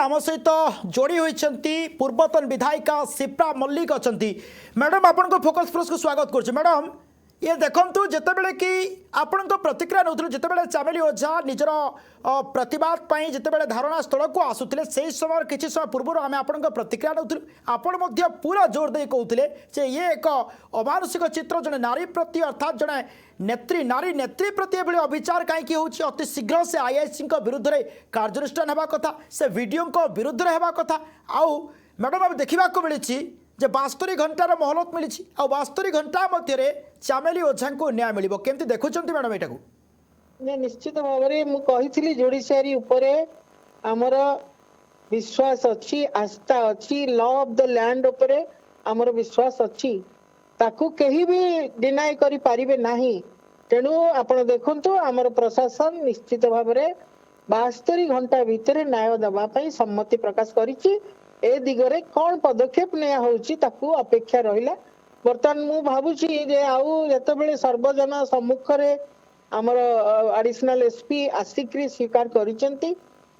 आम सहित जोड़ी होती पूर्वतन विधायिका शिप्रा मल्लिक अच्छा मैडम आपण फोकस प्लस को स्वागत करुच्चे मैडम ये देखु जितेबले कि आपण प्रतिक्रिया नौ जितेबले चामेली ओझा निजर प्रतिवाद जितेबले धारणा स्थल को आसुले से समय किसी समय पूर्व आम आपण प्रतिक्रिया नौ आपण पूरा जोर दे कहते ये एक अमानुषिक चित्र जड़े नारी प्रति अर्थात जड़े नेत्री नारी नेत्री प्रति एभली अविचार कहीं होती अति शीघ्र से आईआईसी विरुद्ध में कार्यानुष्ठान होगा कथा से वीडियो विरुद्ध में होगा कथा आउ मैडम अब देखा मिली जे 72 घंटार मोहलत मिली आ 72 घंटा मध्य चामेली ओझा को न्याय मिल केमती देखुं मैडम यहाँ निश्चित भाव में मुझे जुडिशियरी उपरे आमर विश्वास अच्छी आस्था अच्छी लॉ ऑफ द लैंड उपरे आमर विश्वास अच्छी ताकू कहीं भी डिनाई करि पारिबे नाही तेणु आपण देखंतु आमर प्रशासन निश्चित भाव में 72 घंटा भितर न्याय दबा पई सम्मति प्रकाश करिछि ए दिगरे कौन पदक्षेप निया होउछि ताकू अपेक्षा रहिला बर्तमान मु भाबुछि जे आउ जतबेले सर्वजन सम्मुख रे आमर एडिशनल एसपी आसिक्री स्वीकार करिसेंती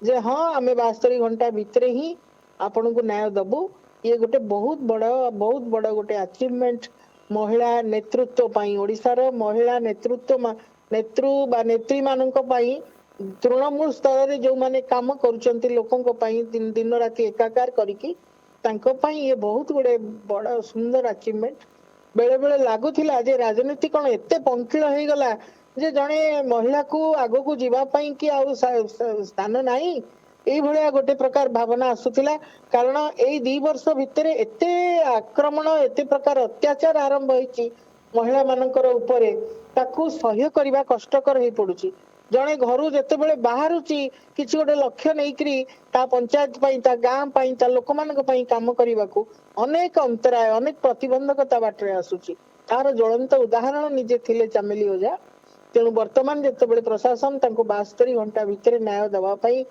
जे हां आमे 72 घंटा भितर ही आपन को न्याय दबु ये गोटे बहुत बड़ गोटे अचीवमेंट महिला नेतृत्व पाई ओडिसा रो महिला नेत्री मानक पाई तृणमूल स्तर रे जो माने काम करूचंती लोकंक पाई दिन राति एकाकार करिकी तांको पाई ये बहुत गुडे बड़ सुंदर अचीवमेंट बेले बेले लागुथिला जे राजनीति कोन एते पंखिल हे गला जे जणे महिला को आगो को जीवा पाई कि आ स्थान नाही एई भलिया गोटे प्रकार भावना आसुथिला कारण एई 2 वर्ष भितरे एते आक्रमण एते प्रकार अत्याचार आरंभ होईची महिला मानकर उपरे ताकू सह्य करबा कष्टकर हे पडुची जड़े घर जिते बाहरुची किसी गोटे लक्ष्य नहीं पंचायत ता गाँ ता लोक मान कम करने को अनेक अंतराय अनेक प्रतिबंधकता बाटे आसूची तार ज्वलंत उदाहरण निजे थिले चामेली ओझा तेणु वर्तमान जिते प्रशासन 72 घंटा भितर न्याय दवाई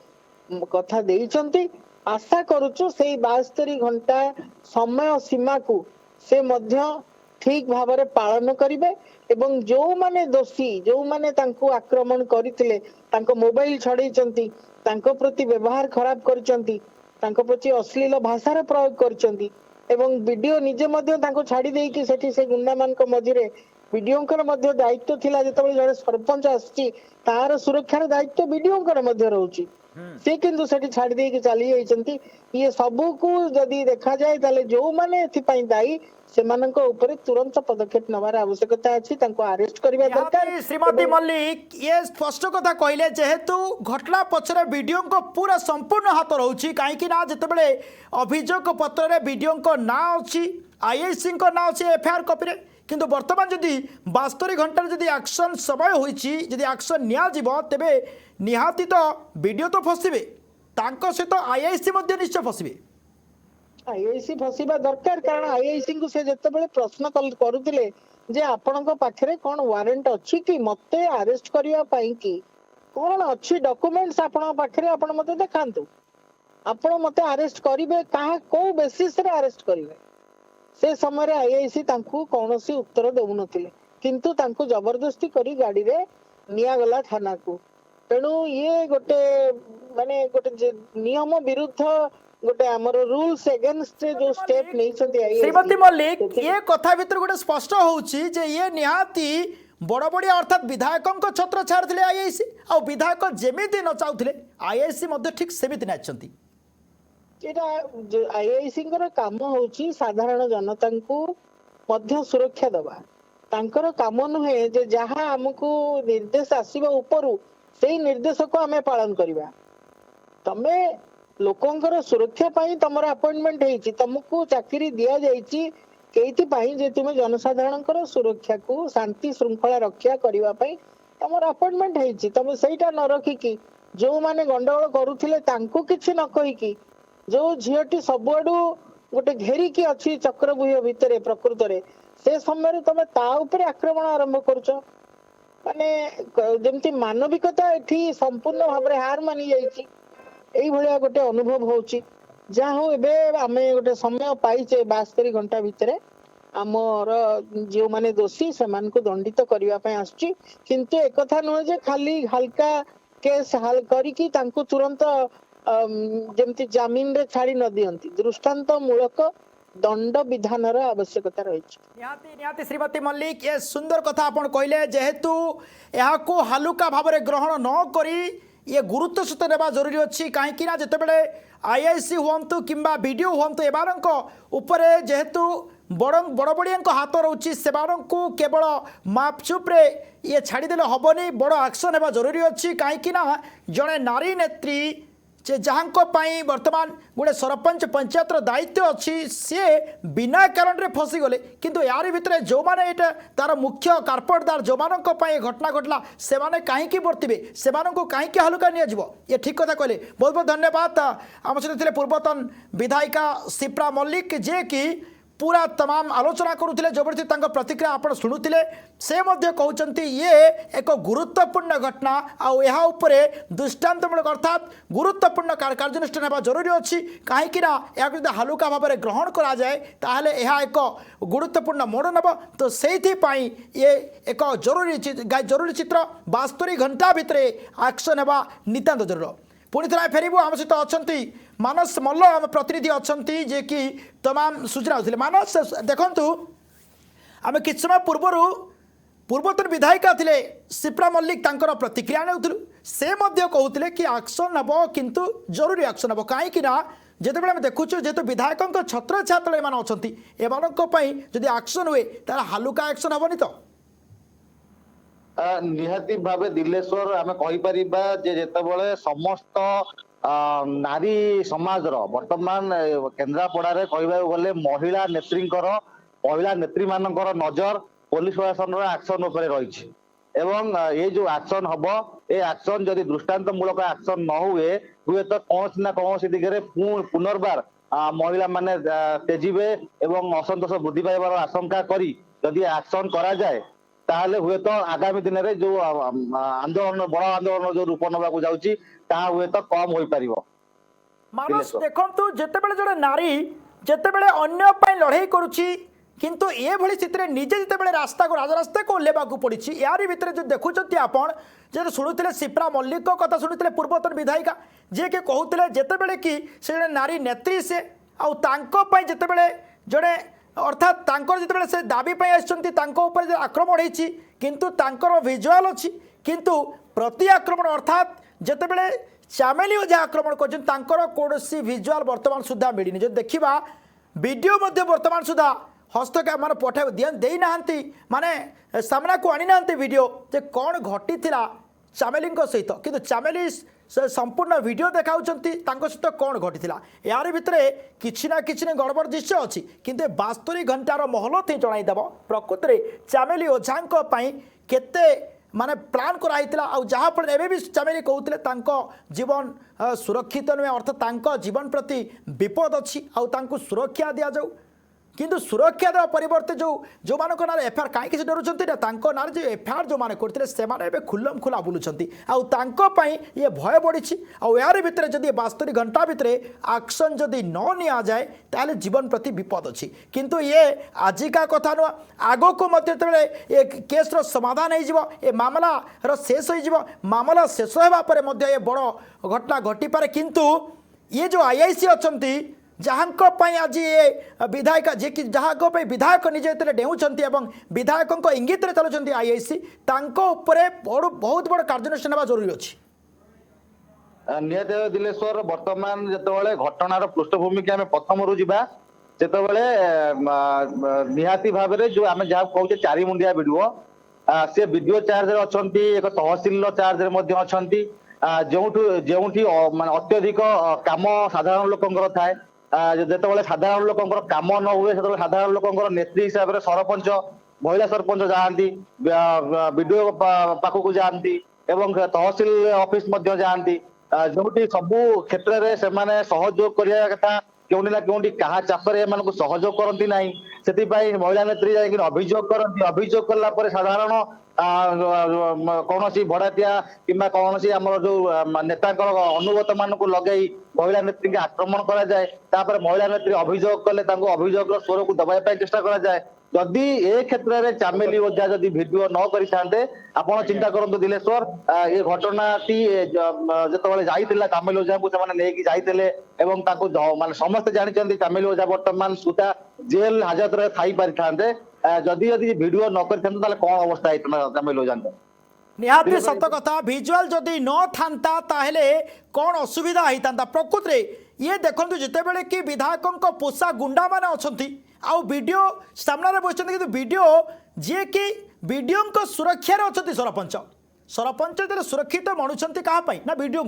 कथा देइचंती आशा करूचु से 72 घंटा समय सीमा को से मध्य ठीक भाव में पालन करिवे एवं जो माने दोषी जो माने तांको आक्रमण करथिले तांको मोबाइल छड़ैचंती तांको प्रति व्यवहार खराब करचंती तांको प्रति अश्लील भाषार प्रयोग करचंती एवं वीडियो निजे मध्य तांको छाड़ी देई कि सेठी से गुंडा मान को मझिरे वीडियोंकर मध्य दायित्व थिला जेतबे जड़े सरपंच आछि तार सुरक्षार दायित्व वीडियोंकर मध्य रहउची से किंतु सेठी छाड़ी देई कि चली जाइचंती ये सबू को जदी देखा जाए ताले जो माने एथि पई दायी सेमानक ऊपर तुरंत पदक्षेप नवार आवश्यकता अछि तांको अरेस्ट करबा दरकार श्रीमती मल्लिक ये स्पष्ट कथा कहले जेहेतु घटना पछरे वीडियो को पूरा संपूर्ण हाथ रहउची काहे कि ना जतबेले अभियोग पत्र रे वीडियो को ना अछि आईआईसी को ना अछि एफआईआर कॉपी रे किंतु वर्तमान जदि 72 घंटा जदि एक्शन समय होईची जदि एक्शन निया जिवो तेबे निहाती तो वीडियो तो फसिबे तांको सहित आईआईसी मध्ये निश्चय फसिबे आईआईसी फसिबा दरकार कारण आईआईसी को से जतबेले प्रश्न करूतिले जे आपनक पाखरे कोन वारंट अछि कि मते अरेस्ट करिया पई कि कोन अछि डॉक्यूमेंट्स आपन पाखरे आपन मते देखांतु आपन मते अरेस्ट करिवे कहा को बेसिस रे अरेस्ट करिवे से समय रे आईआईसी तांकू कोनोसी उत्तर देउ नथिले किंतु तांकू जबरदस्ती करी गाड़ी रे निया गला थाना को तेणु ये गोटे माने गोटे नियम विरुद्ध गोटे हमर रूल्स अगेंस्ट जो स्टेप नहीं छथि आईआईसी श्रीमती मल्लिक ये कथा भीतर गोटे स्पष्ट होउची जे ये निहाती बड़ बड़िया अर्थात विधायकों छत्र छाड़े आईआईसी आ विधायक जेमिति न चाहूले आईआईसी मध्य ठीक सेमिति नाचंती आईआईसी काम होची साधारण जनता को मध्य सुरक्षा दबा तांकर काम नुहे जे जहां हमको निर्देश आसीबा उपरु सेही निर्देश को हमें पालन करबा तमे लोकंकर सुरक्षा पाई तमर अपॉइंटमेंट हेची तुमको चाकरी दिया जाईची केइति पाई जे तुमे जनसाधारणकर सुरक्षा को शांति श्रृंखला रक्षा करबा पाई तमर अपॉइंटमेंट हेची तमे सेटा न रखी कि जो माने गंडगोल करूथिले तांको किछि न कहि कि जो झियटी सबआडू गोटे घेरी की अच्छी चक्रव्यूह भितर प्रकृत रे से समय तमे ता ऊपर आक्रमण आरंभ करूछ माने जेमती मानविकता एठी संपूर्ण भाव रे हार मानी जाईची एई भलिया गोटे अनुभव होउची जा हो एबे आमे गोटे समय पाइचे 72 घंटा भितर आमर जो माने दोषी समान को दंडित करबा पय आछी किंतु एक कथा न जे खाली हल्का केस हाल करी की तांको तुरंत ଯେମିତି ଜାମିନରେ ଛାଡି ନ ଦିଅନ୍ତି, ଦୃଷ୍ଟାନ୍ତ ମୂଳକ ଦଣ୍ଡ ବିଧାନର ଆବଶ୍ୟକତା ରହିଛି। ନିହାତି ନିହାତି ଶ୍ରୀମତୀ ମଲ୍ଲିକ ଏ ସୁନ୍ଦର କଥା ଆପଣ କହିଲେ, ଯେହେତୁ ଏହାକୁ ହାଲୁକା ଭାବରେ ଗ୍ରହଣ ନ କରି ये गुरुत्व सहित नेबा जरूरी अच्छी कहीं जितेबले आईआईसी हुंतु किंबा वीडियो हुंतु एमानक उपरे जेहेतु बड़ बड़िया हाथ रोचे से केवल मापचुप्रे ये छाड़देले हेनी बड़ एक्शन होगा जरूरी अच्छी कहीं जड़े नारी नेत्री जे जहाँ वर्तमान गोटे सरपंच पंचायतर दायित्व अच्छी सी बिना कारण रे फसीगले किंतु यार भितर जो मैंने ये तार मुख्य कार्पेटदार जो मान घटना घटला से मैंने कहीं बर्तवे से कहीं हल्का निजी ये ठीक कथा कहले। बहुत बहुत धन्यवाद। आम सहित थे पूर्वतन विधायिका सिप्रा मल्लिक जे कि पूरा तमाम आलोचना करुले जबरदस्ती प्रतिक्रिया आप शुणुले से कहते ये एक गुरुत्वपूर्ण घटना आउे दृष्टांतमूलक अर्थात गुरुत्वपूर्ण कार्यानुष्ठान होगा जरूरी अच्छी कहीं हालुका भाव में ग्रहण करा जाए ताहले यह एक गुरुत्वपूर्ण मोड़ नब तो से ये एक जरूरी चित्र 72 घंटा भितर एक्शन होगा नितांत जरूर। पुणी थे फेरबू आम सहित अच्छा मानस मल्ल आम प्रतिनिधि अच्छा जे कि तमाम सूचना होते मानस देखु आम कि समय पूर्वर पूर्वतन विधायिका थे सिप्रा मल्लिक तांकर प्रतिक्रिया नेउथुलु से कहते कि एक्शन हम किंतु जरूरी एक्शन हम कहीं जितेबाला देखु जेहेतु विधायकों छत्र छात्र एम अच्छा एमानी जदि एक्शन हुए तार हालुका एक्शन हेनी तो निहाती भावे दिलेश्वर आम कहीपर समस्त नारी समाज वर्तमान केन्द्रापड़ा कहवाक गले महिला नेत्री महिला नेत्री मानकर नजर पुलिस प्रशासन एक्शन उपर रही एवं ये जो एक्शन हम ये एक्शन जदि दृष्टांतमूलक एक्शन न हुए हुए तो कौन ना कौन दिगरे पुनर्बार महिला माने तेजिबे एवं असंतोष वृद्धि पाइबार आशंका करी जदि एक्शन करा जाए ताहले हुए तो आगामी दिन में जो आंदोलन बड़ आंदोलन जो रूप नवा जाउची ता हुए तो कम हो पारिबो। मानस देखंतु जेतेबेले जड़े नारी जेतेबेले अन्य पई लड़ाई करूची किंतु ये भली स्थिति निजे जितेबाला रास्ता को राजरास्ता को ओह्लैवा पड़ी यार भितर जो देखुं आपण जे शुणुते सिप्रा मल्लिक कथा शुणुते पूर्वतन विधायिका जी के कहते जितेबले कि से जड़े नारी नेत्री से आतेबले जड़े अर्थात तांकर जितेबाला से दाबी आसर आक्रमण होती किंतु तांकर विजुआल अच्छी किंतु प्रति आक्रमण अर्थात जितेबले चामेली जहाँ आक्रमण कर कौन विजुआल बर्तमान सुधा मिलनी जो देखा वीडियो बर्तमान सुधा हस्तक्षेप मान पठा दे ना माने सामना को आनी ना वीडियो जे कौन घटी चामेली सहित किंतु चामेली संपूर्ण वीडियो देखा सहित कौन घटी यार भितर किसी ना कि गड़बड़ दृश्य अच्छी किंतु 72 घंटार महलत ही जनईदेव प्रकृत में चामेली ओझा केते माने प्लान कराई जहाँफल एवं भी चामेली कहते जीवन सुरक्षित नुहे अर्थात जीवन प्रति विपद अच्छी सुरक्षा दि जाऊ किंतु सुरक्षा देवा परिवर्ते जो मान ना एफआईआर कहीं से डरुंट ना ना जो एफआईआर जो मैंने करते से खुल्लम खुला बुलूंट ये भय बढ़ी यार भितर जदि 72 घंटा भितर एक्शन जदि न नि जाए ताले जीवन प्रति विपद अच्छी किंतु ये आजिका कथा नुह आग को ये केस समाधान हो मामला शेष हो मामला शेष होगा ये बड़ घटना घटी पारे किंतु ये जो आईआईसी अच्छा जहाँ आज ये विधायिका जी कि जहाँ विधायक निजे डेउंट विधायकों इंगित चलुँच आईआईसी बहुत बड़ कार्यानुष्ठान होगा जरूरी अच्छी। निहत दिलेश्वर वर्तमान जिते घटनार पृष्ठभूमि की आम प्रथम रू जा निहाती भाव जो आम जहाँ कहते 4 मुंडिया वीडियो सी वीडियो चार्ज अच्छा एक तहसिल चार्ज अच्छा जो माने अत्यधिक काम साधारण लोकंर थाए जिते साधारण लोकंर काम न हुए से साधारण लोकंर नेत्री हिसाब से सरपंच महिला सरपंच जाती वीडियो पाखक जाती एवं तहसिल ऑफिस जाती जो सबू क्षेत्र में से सहयोग करने कथा क्यों ना क्यों क्या चापर एम सहयोग करती ना से महिला नेत्री जाकि अभियोग करती अभियोग कला साधारण कौन भड़ाटिया कि कौन आम जो नेता अनुगत मान को लगे महिला नेत्री के आक्रमण करा जाए महिला नेत्री अभियोग कले अभियोग स्वर को दबाई चेष्टा करा जाए जदि ए क्षेत्र में चामेली ओझा जदि भिडियो न करिथांते आपण चिंता करंतु दिलेश्वर ये घटनाटी जेतबेले जाइतिला चामेली ओझा को ସେମାନେ ନେଇକି ଯାଇଥିଲେ ଏବଂ ତାଙ୍କୁ ମାନେ ସମସ୍ତେ ଜାଣିଛନ୍ତି ଚାमेली ओझा ବର୍ତ୍ତମାନ ସୁଦ୍ଧା ଜେଲ ହାଜତରେ ଥାଇ ପାରିଥାନ୍ତେ ଯଦି ଯଦି ଭିଡିଓ ନ କରିଥାନ୍ତେ ତାହେଲେ କଣ ଅବସ୍ଥା ହେଇଥାନ୍ତା ଚାमेली ओझाଙ୍କର निहाती सत कथा भिजुआल जदि न था ताहले कौन असुविधा होता प्रकृत में ये देखो जितेबले कि विधायकों पोषा गुंडा मान अच्छा आउ वीडियो सामने बस वीडियो जी कि वीडियो सुरक्षा अच्छा सरपंच सरपंच जो सुरक्षित मणुंट क्या ना वीडियो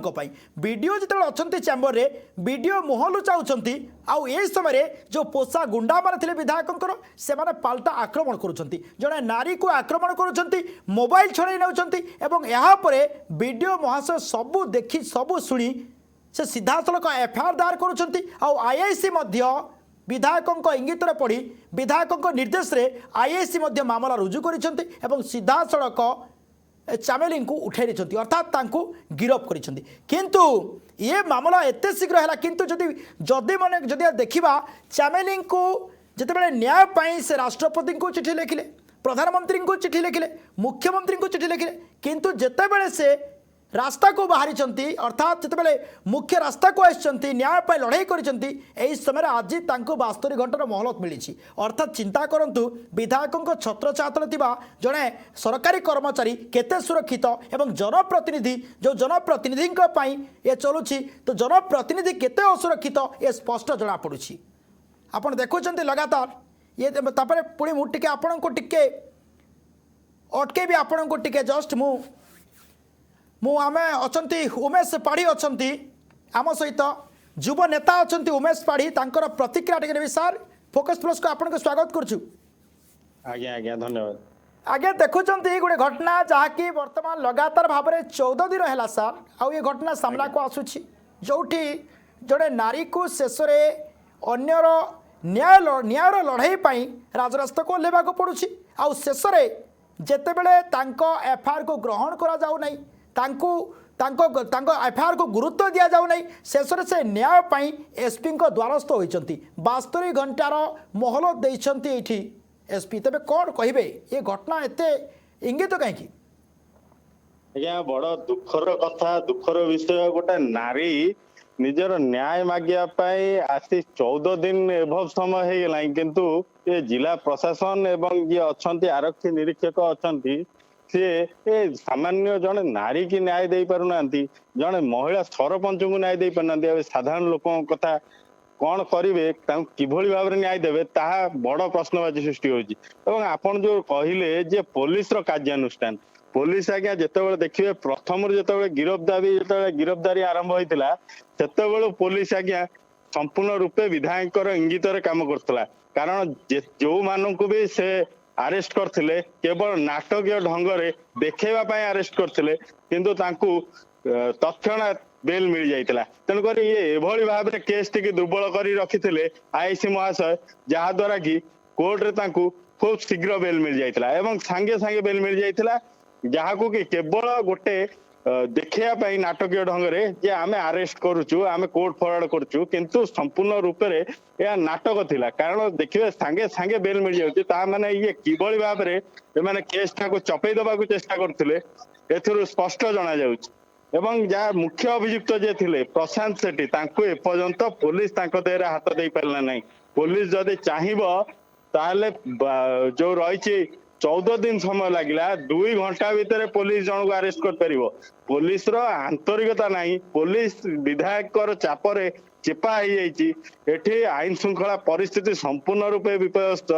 वीडियो जो अच्छा चैम्बर में वीडियो मुह लुचाऊँच आउ ये समय जो पोषा गुंडा मान थे विधायकों से पाल्टा आक्रमण करुँच जड़े नारी को आक्रमण करुँच मोबाइल छड़ाई नौकर यापर वीडियो महाशय सबू देखी सबू शुणी से सीधा सड़क एफआईआर दायर करुँच आईआईसी विधायकों इंगित पढ़ी विधायकों निर्देश में आईआईसी मामला रुजु कर सीधा सड़क चामेली को उठाई देते अर्थात गिरफ किंतु ये मामला एत शीघ्र है किंतु जदि जदि माने जदि देखा चामेली को जितेबाला न्याय पाई से राष्ट्रपति को चिठी लिखिले प्रधानमंत्री को चिठी लिखिले मुख्यमंत्री को चिठी लिखिले किंतु जितेबाला से रास्ता को बाहरी अर्थात जितेबाला मुख्य रास्ता को आसछंती न्याय पाई लड़ाई करिसंती एही समय आज 72 घंटार मोहलत मिली अर्थात चिंता करंतु विधायकों छत्र छात्र थिबा जड़े सरकारी कर्मचारी केते सुरक्षित एवं जनप्रतिनिधि जो जनप्रतिनिधि ये चलुछि तो जनप्रतिनिधि केते असुरक्षित ये स्पष्ट जना पड़ुछि आपण देखुछंती लगातार ये तापर पुणी मु टिके आपण को टिके अटके भी आपण को टिके जस्ट मु आमे अछंती उमेश पाढ़ी अछंती आम सहित युव नेता अछंती उमेश पाढ़ी तांकर प्रतिक्रिया टिके नेबी सर फोकस प्लस को आपन को स्वागत करछु आज्ञा आज्ञा धन्यवाद आगे देखुचंती गोटे घटना जहाँकि वर्तमान लगातार भाव में 14 दिन है सर आउ ये घटना सामना को आसुछि जोठी जड़े नारी को शेष अन्यर न्यायर लड़ाई पाई राजरास्ता को ओह्लैवा पड़ुछि आउ शेष जेतेबेले तांको एफआईआर को ग्रहण करा जाउ नहीं एफआईआर को गुरुत्व दि जाऊ नहीं शेष से न्याय पाई एसपी द्वारस्थ होती 72 घंटार मोहलत देती एसपी तेरे कौन कहे ये घटना एत इंगित कहीं आज्ञा बड़ दुखर कथा दुखर विषय गोटे नारी निजर न्याय मागिया आसी 14 दिन एभव समय हो गला किंतु ये जिला प्रशासन एवं ये अच्छा आरक्षी निरीक्षक अच्छा सी सामान्य जड़े नारी की न्याय दे पारना जड़े महिला सरपंच को न्याय दे पारना साधारण लोकों कथा कौन करेंगे किभली भाव में न्याय देवे ताहा बड़ प्रश्नवाची सृष्टि होची एवं आपण जो कहले जे पुलिस रो कार्यानुष्ठान पुलिस आज्ञा जितेबाला देखिए प्रथम जितेबाला गिरफ्तारी आरंभ होता से पुलिस आज्ञा संपूर्ण रूपे विधायक इंगित काम करता कारण जो मानू भी से अरेस्ट करथिले केवल नाटकीय ढंग से देखा अरेस्ट करथिले किंतु तांकू तत्क्षणात बेल मिल जाइतिला तेणुक ये एभली भाव में केस टी दुर्बल कर रखिथिले आईसी महाशय जहाँ द्वारा कि कोर्ट रे तांकू खूब शीघ्र बेल मिल जाइतिला एवं सांगे सांगे बेल मिल जाइतिला जहाँ को कि केवल गोटे देखा नाटकीय ढंग से आमे अरेस्ट करुचु आमे कोर्ट फरवर्ड करुचु किंतु संपूर्ण रूप से यह नाटक थिला कारण देखिए सांगे सांगे बेल मिल जाउची ता माने ये किबळी भाव में माने केस को चपई दबा को चेष्टा करथिले एथुरु स्पष्ट जणा जाउची एवं जहाँ मुख्य अभियुक्त जे थिले प्रशांत सेठी तांको एपर्यंत पुलिस तांको देहरे हाथ दे पारला नहीं पुलिस जदि चाहिबो ताले जो रही 14 दिन समय लगिला 2 घंटा भितर पुलिस जन को अरेस्ट कर पारिबो पुलिस रो आंतरिकता नहीं पुलिस विधायक चापरे चेपा हो जाइए एठी आईन श्रृंखला परिस्थिति संपूर्ण रूपे विपर्यस्त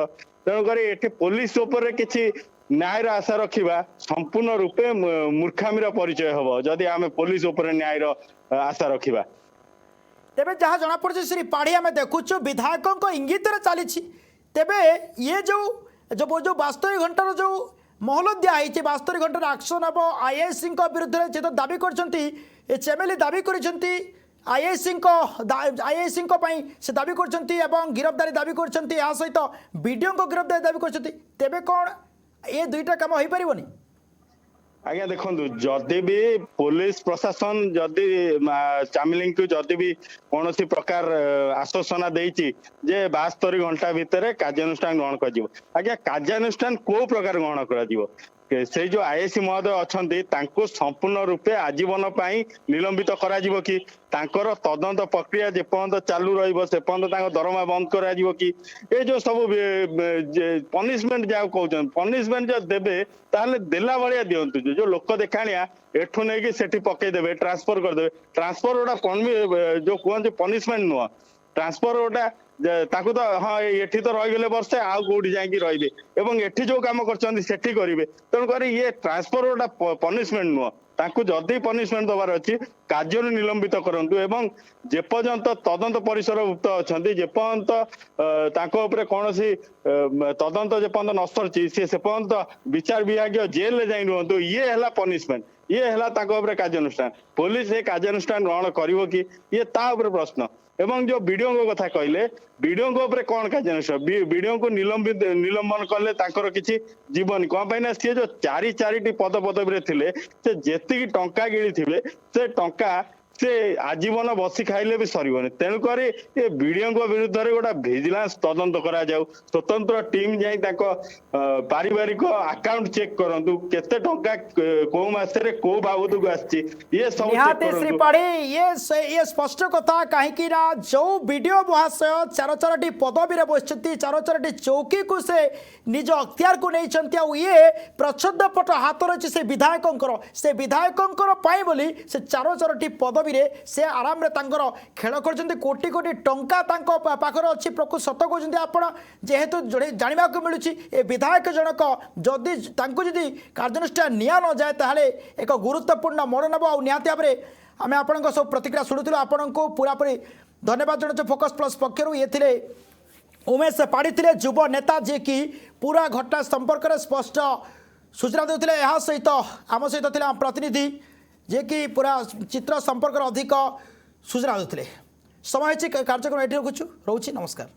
तेणुक एठी पुलिस उपर किसी न्यायर आशा रखा संपूर्ण रूपे मूर्खामीर परिचय हम जदि आम पुलिस उपर न्यायर आशा रखा तेबे जहाँ जना पड़े श्री पाढ़ी आम देखुचु विधायकों इंगित चली तेबे ये जो 72 घंटार जो मोहलत दिखाई 72 घंटार एक्शन हम आईआईसी विरुद्ध में तो दाबी कर चेमेली दाबी कर आईआईसी से दाबी कर गिरफ्तारी दाबी कर सहित वीडियो को गिरफ्तारी दाबी कर तेबे कौन ये दुईटा काम हो पारनी ଆଜ୍ଞା ଦେଖନ୍ତୁ ଯଦି ବି ପୋଲିସ ପ୍ରଶାସନ ଯଦି ଚାମିଲିଙ୍କୁ ଯଦି ବି କୌଣସି ପ୍ରକାର ଆଶ୍ୱାସନା ଦେଇଛି ଯେ 72 ଘଣ୍ଟା ଭିତରେ କାର୍ଯ୍ୟାନୁଷ୍ଠାନ ଗ୍ରହଣ କରାଯିବ, ଆଜ୍ଞା କାର୍ଯ୍ୟାନୁଷ୍ଠାନ କୋଉ ପ୍ରକାର ଗ୍ରହଣ କରାଯିବ? ସେଇ ଯୋଉ ଆଇଏସି ମହୋଦୟ ଅଛନ୍ତି ତାଙ୍କୁ ସମ୍ପୂର୍ଣ୍ଣ ରୂପେ ଆଜୀବନ ପାଇଁ ନିଲମ୍ବିତ କରାଯିବ କି? ତାଙ୍କର ତଦନ୍ତ ପ୍ରକ୍ରିୟା ଯେପର୍ଯ୍ୟନ୍ତ ଚାଲୁ ରହିବ ସେ ପର୍ଯ୍ୟନ୍ତ ତାଙ୍କ ଦରମା ବନ୍ଦ କରାଯିବ କି? ଏ ଯୋଉ ସବୁ ପନିଶମେଣ୍ଟ ଯାହା କହୁଛନ୍ତି ପନିଶମେଣ୍ଟ ଯଦି ଦେବେ ତାହେଲେ ଦେଲା ଭଳିଆ ଦିଅନ୍ତୁ। ଯୋଉ ଲୋକ ଦେଖାଣିଆ ଏଠୁ ନେଇକି ସେଠି ପକେଇଦେବେ, ଟ୍ରାନ୍ସଫର କରିଦେବେ। ଟ୍ରାନ୍ସଫର ଗୋଟା ଯୋଉ କୁହନ୍ତି ପନିଶମେଣ୍ଟ ନୁହଁ, ଟ୍ରାନ୍ସଫର ଗୋଟା ତାକୁ ତ ହଁ ଏଠି ତ ରହିଗଲେ ବର୍ଷେ ଆଉ କୋଉଠି ଯାଇକି ରହିବେ ଏବଂ ଏଠି ଯୋଉ କାମ କରିଛନ୍ତି ସେଠି କରିବେ। ତେଣୁକରି ଇଏ ଟ୍ରାନ୍ସଫର ଗୋଟା ପନିଶମେଣ୍ଟ ନୁହଁ। ତାଙ୍କୁ ଯଦି ପନିଶମେଣ୍ଟ ଦବାର ଅଛି କାର୍ଯ୍ୟରୁ ନିଲମ୍ବିତ କରନ୍ତୁ ଏବଂ ଯେପର୍ଯ୍ୟନ୍ତ ତଦନ୍ତ ପରିସରଭୁକ୍ତ ଅଛନ୍ତି ଯେପର୍ଯ୍ୟନ୍ତ ତାଙ୍କ ଉପରେ କୌଣସି ତଦନ୍ତ ଯେପର୍ଯ୍ୟନ୍ତ ନ ସରିଛି ସେ ପର୍ଯ୍ୟନ୍ତ ବିଚାର ବିଭାଗୀୟ ଜେଲରେ ଯାଇ ରୁହନ୍ତୁ। ଇଏ ହେଲା ପନିଶମେଣ୍ଟ, ଇଏ ହେଲା ତାଙ୍କ ଉପରେ କାର୍ଯ୍ୟାନୁଷ୍ଠାନ। ପୋଲିସ ଏ କାର୍ଯ୍ୟାନୁଷ୍ଠାନ ଗ୍ରହଣ କରିବ କି ଇଏ ତା ଉପରେ ପ୍ରଶ୍ନ। ଏବଂ ଯୋଉ ବିଡିଓଙ୍କ କଥା କହିଲେ ବିଡିଓଙ୍କ ଉପରେ କଣ କାର୍ଯ୍ୟାନୁଷ୍ଠାନ? ବିଡିଓଙ୍କୁ ନିଲମ୍ବନ କଲେ ତାଙ୍କର କିଛି ଯିବନି। କଣ ପାଇଁ ନା ସିଏ ଯୋଉ ଚାରିଟି ପଦପଦବୀରେ ଥିଲେ ସେ ଯେତିକି ଟଙ୍କା ଗିଳିଥିବେ ସେ ଟଙ୍କା ସେ ଆଜୀବନ ବସି ଖାଇଲେ ବି ସରିବନି। ତେଣୁକରି ଏ ବିଡିଓଙ୍କ ବିରୁଦ୍ଧରେ ଗୋଟେ ଭିଜିଲାନ୍ସ ତଦନ୍ତ କରାଯାଉ, ସ୍ୱତନ୍ତ୍ର ଟିମ୍ ଯାଇ ତାଙ୍କ ପାରିବାରିକ ଆକାଉଣ୍ଟ ଚେକ୍ କରନ୍ତୁ, କେତେ ଟଙ୍କା କୋଉ ମାସରେ କୋଉ ବାବଦକୁ ଆସିଛି ଇଏ ସବୁ ଚେକ୍ ନିହାତି କରନ୍ତୁ। ଶ୍ରୀପାଢ଼ୀ ये स्पष्ट कथा कहीं ना जो वीडियो महाशय चारोटी पदवी बसती चारोटी चौकी को से निज अख्तियार को नहीं ये प्रच्छदपट हाथ रही से विधायकों बोली से चारोटी पदवी से आराम खेल कर कोटी कोटी टंका पाखर अच्छी प्रकृत सत कहते आप जेहेतु जानवा मिलूँ ए विधायक जनक जदि जदि कार्यानुष्ठान निया न जाए ताहले एक गुरुत्वपूर्ण मोड़ नब आ निहाती भाव में आम आपण सब प्रतिक्रिया शुणुलु आपण को पूरापूरी धन्यवाद जनाऊँ। फोकस प्लस पक्षर ये थे उमेश पाढ़ी थे युव नेता जी की पूरा घटना संपर्क में स्पष्ट सूचना देते यह सहित आम सहित थे आम प्रतिनिधि जे कि पूरा चित्र संपर्क अधिक सूचना देते समय कार्यक्रम ये रखुच्छू रोची नमस्कार।